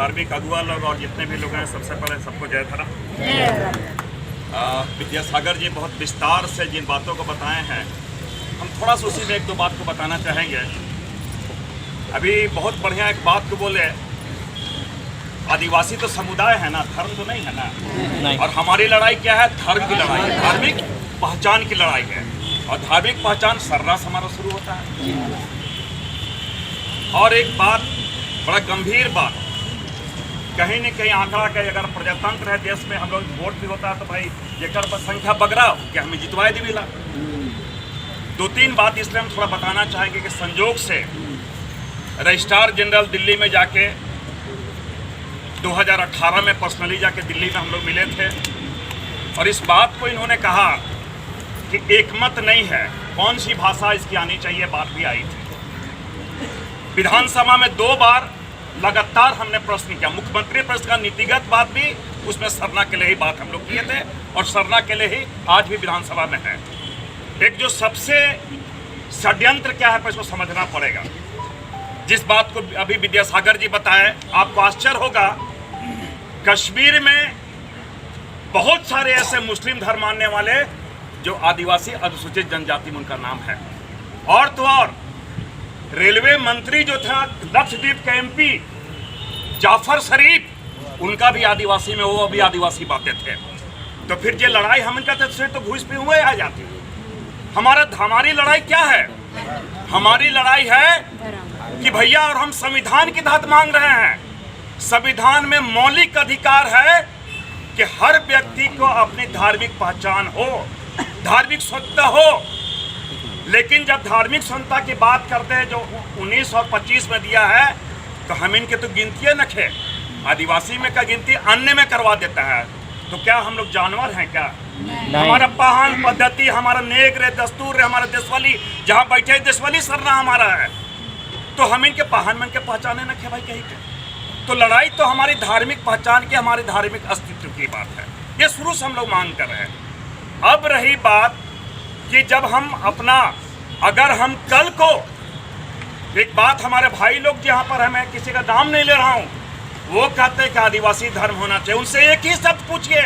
धार्मिक अगुआ लोग और जितने भी लोग हैं, सबसे पहले सबको जय धरा। विद्यासागर जी बहुत विस्तार से जिन बातों को बताए हैं, हम थोड़ा सा उसी में एक दो बात को बताना चाहेंगे। अभी बहुत बढ़िया एक बात को बोले, आदिवासी तो समुदाय है ना, धर्म तो नहीं है ना। नहीं। और हमारी लड़ाई क्या है? धर्म की लड़ाई है, धार्मिक पहचान की लड़ाई है। और धार्मिक पहचान सर्रा से हमारा शुरू होता है। और एक बात, बड़ा गंभीर बात, कहीं न कहीं आंकड़ा के अगर प्रजातंत्र है देश में, हम लोग वोट भी होता है तो भाई जेकर पर संख्या बगरा क्या हमें जितवाए दी मिला। दो तीन बात इसलिए हम थोड़ा बताना चाहेंगे कि संजोग से रजिस्ट्रार जनरल दिल्ली में जाके 2018 में पर्सनली जाके दिल्ली में हम लोग मिले थे, और इस बात को इन्होंने कहा कि एकमत नहीं है, कौन सी भाषा इसकी आनी चाहिए, बात भी आई थी। विधानसभा में 2 बार लगातार हमने प्रश्न किया, मुख्यमंत्री प्रश्न का नीतिगत बात भी उसमें सरना के लिए ही बात हम लोग किए थे, और सरना के लिए ही आज भी विधानसभा में है। एक जो सबसे षड्यंत्र क्या है, इसको समझना पड़ेगा। जिस बात को अभी विद्यासागर जी बताए, आपको आश्चर्य होगा, कश्मीर में बहुत सारे ऐसे मुस्लिम धर्म मानने वाले जो आदिवासी अनुसूचित जनजाति में उनका नाम है। और तो और रेलवे मंत्री जो था लक्षद्वीप के एमपी जाफर शरीफ, उनका भी आदिवासी में, वो भी आदिवासी बातें थे। तो फिर ये लड़ाई हम इनका तो घुस पे हुए आ जाती। हमारी लड़ाई क्या है? हमारी लड़ाई है कि भैया, और हम संविधान के तहत मांग रहे हैं, संविधान में मौलिक अधिकार है कि हर व्यक्ति को अपनी धार्मिक पहचान हो, धार्मिक स्वतंत्रता हो। लेकिन जब धार्मिक स्वतंत्रता की बात करते हैं जो 19 और 25 में दिया है, तो हम इनके तो गिनती न खे, आदिवासी में का गिनती अन्य में करवा देता है। तो क्या हम लोग जानवर हैं क्या? हमारा पाहन पद्धति, हमारा नेक रे दस्तूर रे, हमारा देशवाली जहाँ बैठे देशवाली सरना हमारा है, तो हम इनके पाहन मन के पहचाने न खे भाई कहीं के। तो लड़ाई तो हमारी धार्मिक पहचान की, हमारे धार्मिक अस्तित्व की बात है, ये शुरू से हम लोग मांग कर रहे हैं। अब रही बात कि जब हम अपना, अगर हम कल को, एक बात हमारे भाई लोग यहाँ पर है, मैं किसी का नाम नहीं ले रहा हूँ, वो कहते हैं कि आदिवासी धर्म होना चाहिए, उनसे एक ही शब्द पूछिए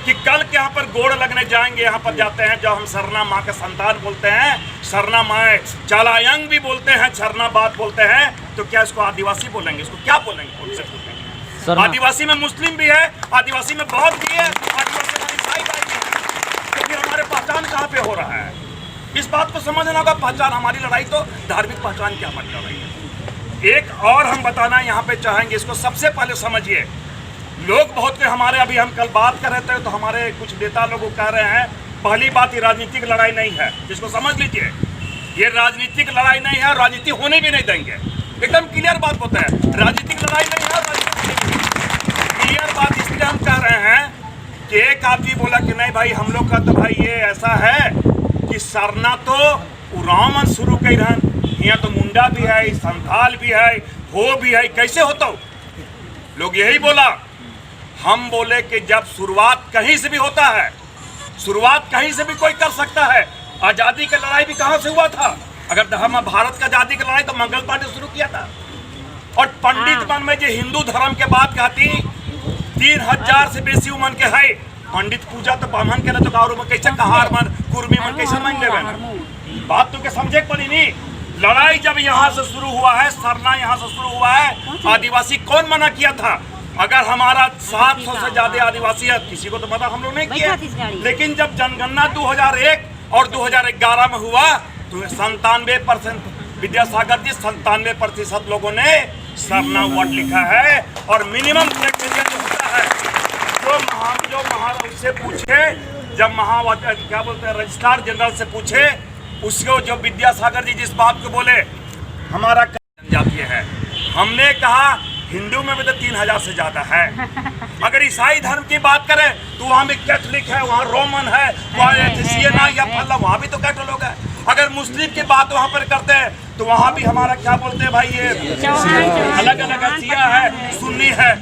कि कल के यहाँ पर गोड़ लगने जाएंगे, यहाँ पर जाते हैं जब हम सरना माँ के संतान बोलते हैं, सरना माँ चालायंग भी बोलते हैं, सरना बात बोलते हैं, तो क्या इसको आदिवासी बोलेंगे? इसको क्या बोलेंगे? उनसे पूछेंगे। आदिवासी में मुस्लिम भी है, आदिवासी में बौद्ध भी है, आदिवासी में ईसाई भाई भी है, तो फिर हमारे पहचान कहाँ पे हो रहा है? इस बात को समझना होगा। पहचान, हमारी लड़ाई तो धार्मिक पहचान की हमारी लड़ाई है। एक और हम बताना यहाँ पे चाहेंगे, इसको सबसे पहले समझिए। लोग बहुत हमारे, अभी हम कल बात कर रहे थे तो हमारे कुछ नेता लोग कह रहे हैं, पहली बात ये राजनीतिक लड़ाई नहीं है, इसको समझ लीजिए, ये राजनीतिक लड़ाई नहीं है, राजनीति होने भी नहीं देंगे। एकदम क्लियर बात होता है, राजनीतिक लड़ाई नहीं है, राजनीति क्लियर बात इसलिए हम कह रहे हैं कि एक आदमी बोला कि नहीं भाई, हम लोग का तो भाई ये ऐसा है कि सरना तो उरामन शुरू कर रहन, यहाँ तो मुंडा भी है, संथाल भी है, हो भी है, कैसे होता हो? लोग यही बोला। हम बोले कि जब शुरुआत कहीं से भी होता है, शुरुआत कहीं से भी कोई कर सकता है। आज़ादी की लड़ाई भी कहाँ से हुआ था? अगर हम भारत का आज़ादी की लड़ाई तो मंगल पांडे शुरू किया था। और पंडित मन में जो हिंदू धर्म के बात कहती, 3000 से बेसी उमन के है पंडित पूजा, तो ब्राह्मण के ना तो गाँव में कैसे कहार मन, कुर्मी मन कैसे मान ले? बात तो के समझे पड़ी नहीं। लड़ाई जब यहाँ से शुरू हुआ है, सरना यहाँ से शुरू हुआ है, आदिवासी कौन मना किया था? अगर हमारा 700 से ज्यादा आदिवासी है, किसी को तो पता हम लोग नहीं किया। लेकिन जब जनगणना 2001 और 2011 में हुआ तो 97%, विद्यासागर जी 97% लोगों ने सरना वर्ड लिखा है। और मिनिमम क्राइटेरिया जो होता है, जो उससे पूछे, जब क्या बोलते हैं, रजिस्ट्रार जनरल से पूछे, उसको जो विद्यासागर जी जिस बात को बोले, हमारा जनजातीय है, हमने कहा हिंदू में भी तो 3000 से ज्यादा है। अगर ईसाई धर्म की बात करें तो वहाँ भी कैथोलिक है, वहाँ रोमन है, वहाँ या फल्ला, वहाँ भी तो कैथोलिक है। अगर मुस्लिम की बात वहाँ पर करते हैं तो वहाँ भी हमारा क्या बोलते हैं भाई, ये अलग अलग शिया है, सुन्नी है,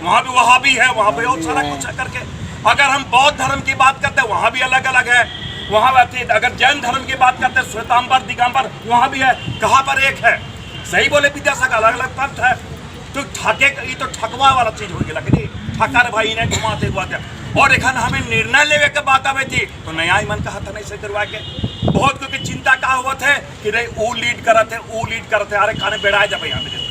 वहाँ भी वहाबी है, वहाँ पे बहुत सारा कुछ करके। अगर हम बौद्ध धर्म की बात करते हैं वहाँ भी अलग अलग है, वहाँ अगर जैन धर्म की बात करते हैं श्वेतांबर दिगंबर वहाँ भी है, कहाँ पर एक है? सही बोले विद्यासागर, अलग अलग पंथ है। तो ये तो ठकवा वाला चीज हो गया कि ठकर भाई ने घुमाते हुआ था। और एखन हमें निर्णय लेवे के बात आवे थी तो नया मन कहा था नहीं से करवा के बहुत क्योंकि चिंता का हुआ थे कि नहीं वो लीड करते अरे खाने बेड़ा जब यहाँ पे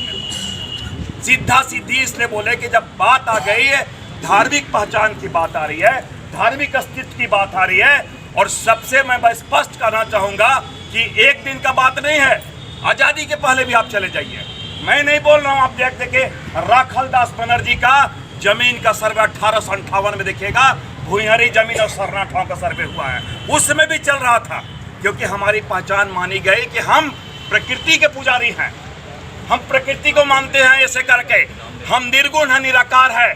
सीधा सीधी इसलिए बोले कि जब बात आ गई है धार्मिक पहचान की बात आ रही है, धार्मिक अस्तित्व की बात आ रही है, और सबसे मैं स्पष्ट करना चाहूंगा कि एक दिन का बात नहीं है, आजादी के पहले भी आप चले जाइए। मैं नहीं बोल रहा हूं, आप देख देखे राखल दास बनर्जी का जमीन का सर्वे 1858 में देखिएगा, भुइहरी जमीन और सरना ठाव का सर्वे हुआ है, उस समय भी चल रहा था, क्योंकि हमारी पहचान मानी गई कि हम प्रकृति के पुजारी हैं, हम प्रकृति को मानते हैं। ऐसे करके हम निर्गुण है, निराकार है,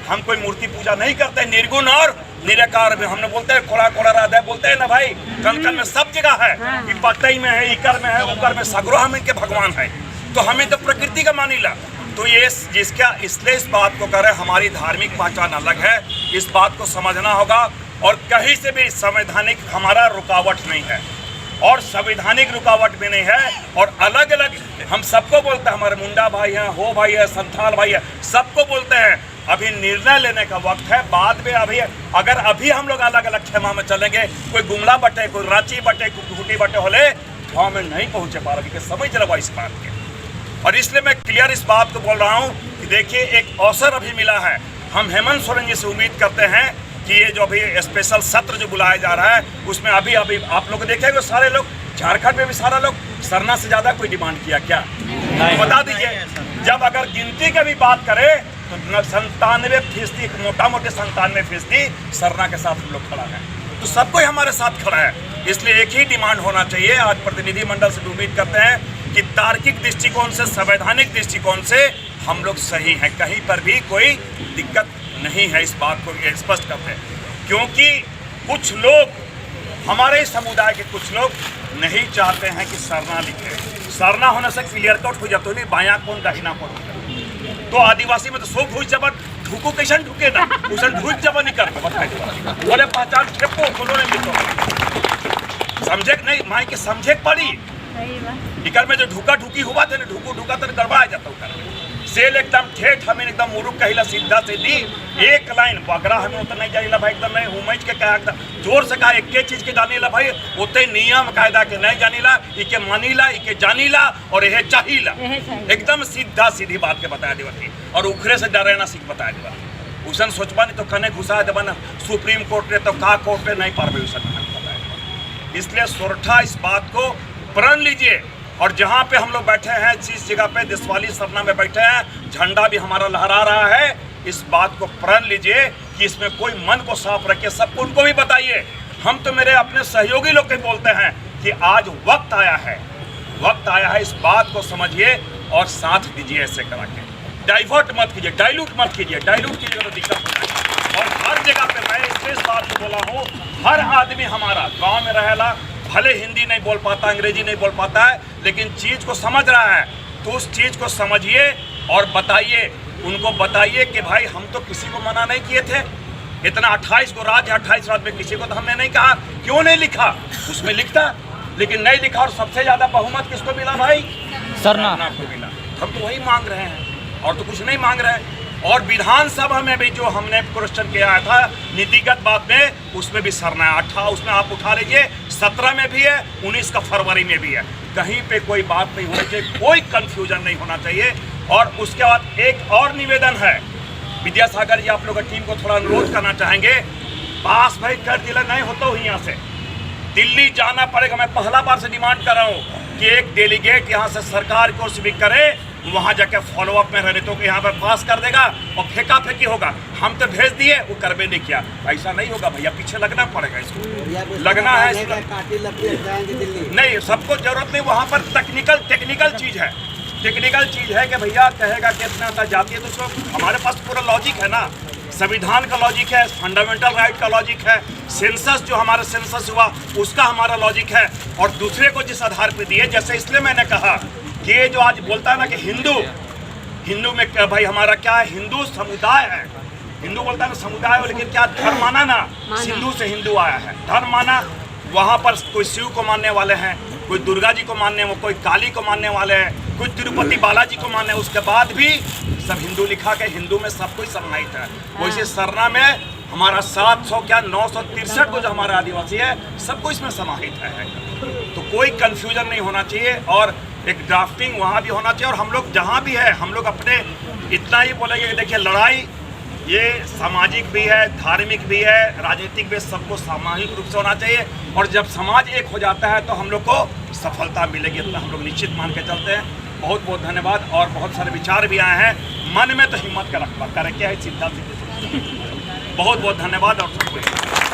हम कोई मूर्ति पूजा नहीं करते, निर्गुण और निराकार में हमने बोलते हैं खोड़ा खोड़ा राधा बोलते हैं ना भाई, कण कण में सब जगह है, कि पतई में है, इकर में है, उकर में, सगरो हम इनके भगवान है, तो हमें तो प्रकृति का मानीला। तो ये जिसका इसलिए इस बात को करे हमारी धार्मिक पहचान अलग है, इस बात को समझना होगा। और कहीं से भी संवैधानिक हमारा रुकावट नहीं है और संवैधानिक रुकावट भी नहीं है, और अलग अलग हम सबको बोलते हैं, हमारे मुंडा भाई हैं, हो भाई है, संथाल भाई है, सबको बोलते हैं अभी निर्णय लेने का वक्त है। बाद में अभी अगर अभी हम लोग अलग अलग खेमा में चलेंगे, कोई गुमला बटे, कोई रांची बटे, कोई घुटी बटे होले, गाँव में नहीं पहुंचे पा रहे, समझ रहा इस बात के। और इसलिए मैं क्लियर इस बात को बोल रहा हूं कि देखिए एक अवसर अभी मिला है, हम हेमंत सोरेन जी से उम्मीद करते हैं कि ये जो अभी स्पेशल सत्र जो बुलाया जा रहा है उसमें अभी आप लोग देखेंगे सारे लोग, झारखंड में भी सारा लोग, सरना से ज्यादा कोई डिमांड किया क्या? बता दीजिए। जब अगर गिनती की भी बात करें तो 97%, मोटा मोटे 97% सरना के साथ हम लोग खड़ा है, तो सब कोई हमारे साथ खड़ा है। इसलिए एक ही डिमांड होना चाहिए। आज प्रतिनिधिमंडल से उम्मीद करते हैं कि तार्किक दृष्टिकोण से, संवैधानिक दृष्टिकोण से हम लोग सही हैं, कहीं पर भी कोई दिक्कत नहीं है, इस बात को स्पष्ट करते हैं। क्योंकि कुछ लोग, हमारे समुदाय के कुछ लोग नहीं चाहते हैं कि सरना लिखे, सरना होने से क्लियर कट हो जाता है, बाया कौन दाहिना कौन, तो आदिवासी में तो सो घुस जब ढुको कैसे ढुके ना, उसे ढुक जब नहीं कर बोले पहचान ठेपो उन्होंने लिखो, समझे नहीं माई के समझे पड़ी इकर में जो ढुका ढुकी हुआ थे ना, ढुको ढुका तो गड़बड़ा जाता उकर सेल एकदम ठेठ, हमें एकदम मुरुक कहिला सीधा सीधी एक लाइन बगरा हमें उतना नहीं जानिला भाई, एकदम नहीं उमज के कहा एकदम जोर से कहा एक चीज के जानिला भाई, उतने नियम कायदा के नहीं जानिला, इके मानीला, इके जानिला और यह चाहिला, एकदम सीधा सीधी बात के बताया देवती। और उखरे से डरे ना सीख बताया देवा, उसन सोचबा नहीं तो कने घुसा देवा ना सुप्रीम कोर्ट ने तो का कोर्ट ने नहीं पारबे उसन बताया। इसलिए सोरठा इस बात को प्रण लीजिए, और जहाँ पे हम लोग बैठे हैं जिस जगह पे देशवाली सरना में बैठे हैं, झंडा भी हमारा लहरा रहा है, इस बात को प्रण लीजिए कि इसमें कोई मन को साफ रखिए, सबको उनको भी बताइए। हम तो मेरे अपने सहयोगी लोग के बोलते हैं कि आज वक्त आया है, वक्त आया है, इस बात को समझिए और साथ दीजिए, ऐसे करा के डाइवर्ट मत कीजिए, डाइल्यूट मत कीजिए, डाइल्यूट कीजिएगा तो दिक्कत हो जाएगी। और हर जगह पे मैं इस बात को बोला हूँ, हर आदमी हमारा गाँव में रहेला, भले हिंदी नहीं बोल पाता, अंग्रेजी नहीं बोल पाता है, लेकिन चीज़ को समझ रहा है, तो उस चीज़ को समझिए और बताइए, उनको बताइए कि भाई हम तो किसी को मना नहीं किए थे, इतना 28 को राज्य, 28 राज्य में किसी को तो हमने नहीं कहा, क्यों नहीं लिखा, उसमें लिखता, लेकिन नहीं लिखा। और सबसे ज़्यादा बहुमत किसको मिला भाई? सरना को मिला। हम तो वही मांग रहे हैं और तो कुछ नहीं मांग रहे हैं। और विधानसभा में भी जो हमने क्वेश्चन किया था नीतिगत बात में, उसमें भी सरना है, 18 उसमें आप उठा लीजिए, 17 में भी है, 19 का फरवरी में भी है, कहीं पे कोई बात नहीं होनी चाहिए, कोई कंफ्यूजन नहीं होना चाहिए। और उसके बाद एक और निवेदन है, विद्यासागर जी आप लोग की टीम को थोड़ा अनुरोध करना चाहेंगे, पास भाई कर दिला नहीं होता हूँ, यहाँ से दिल्ली जाना पड़ेगा। मैं पहला बार से डिमांड कर रहा हूँ कि एक डेलीगेट यहाँ से सरकार को भी करे, वहाँ जाके फॉलोअप में रहने तो यहाँ पर पास कर देगा और फेंका फेंकी होगा। हम तो भेज दिए, वो करबे नहीं किया, ऐसा नहीं होगा भैया, पीछे लगना पड़ेगा, इसको लगना है, नहीं सबको जरूरत नहीं, वहाँ पर टेक्निकल चीज़ है, टेक्निकल चीज़ है कि भैया कहेगा कि इतना आता जाती है, तो उसको हमारे पास पूरा लॉजिक है ना, संविधान का लॉजिक है, फंडामेंटल राइट का लॉजिक है, सेंसस जो हमारा सेंसस हुआ उसका हमारा लॉजिक है, और दूसरे को जिस आधार पर दिए, जैसे इसलिए मैंने कहा कि ये जो आज बोलता है ना कि हिंदू में क्या भाई हमारा क्या है, हिंदू समुदाय है, हिंदू बोलता है ना समुदाय हो, लेकिन क्या धर्म माना ना, सिंधु से हिंदू आया है, धर्म माना। वहाँ पर कोई शिव को मानने वाले हैं, कोई दुर्गा जी को मानने, कोई काली को मानने वाले हैं, कोई तिरुपति बालाजी को मानने, उसके बाद भी सब हिंदू लिखा के हिंदू में सब कुछ समाहित है। वैसे सरना में हमारा 700 क्या 963 को जो हमारा आदिवासी है सबको इसमें समाहित है। तो कोई कंफ्यूजन नहीं होना चाहिए और एक ड्राफ्टिंग वहाँ भी होना चाहिए। और हम लोग जहाँ भी है हम लोग अपने इतना ही बोलेंगे कि देखिए लड़ाई ये सामाजिक भी है, धार्मिक भी है, राजनीतिक भी, सबको सामूहिक रूप से होना चाहिए। और जब समाज एक हो जाता है तो हम लोग को सफलता मिलेगी, इतना हम लोग निश्चित मान के चलते हैं। बहुत बहुत धन्यवाद। और बहुत सारे विचार भी आए हैं, मन में तो हिम्मत का रखा करे क्या है, सीधा सीधे। बहुत बहुत धन्यवाद और सब कुछ।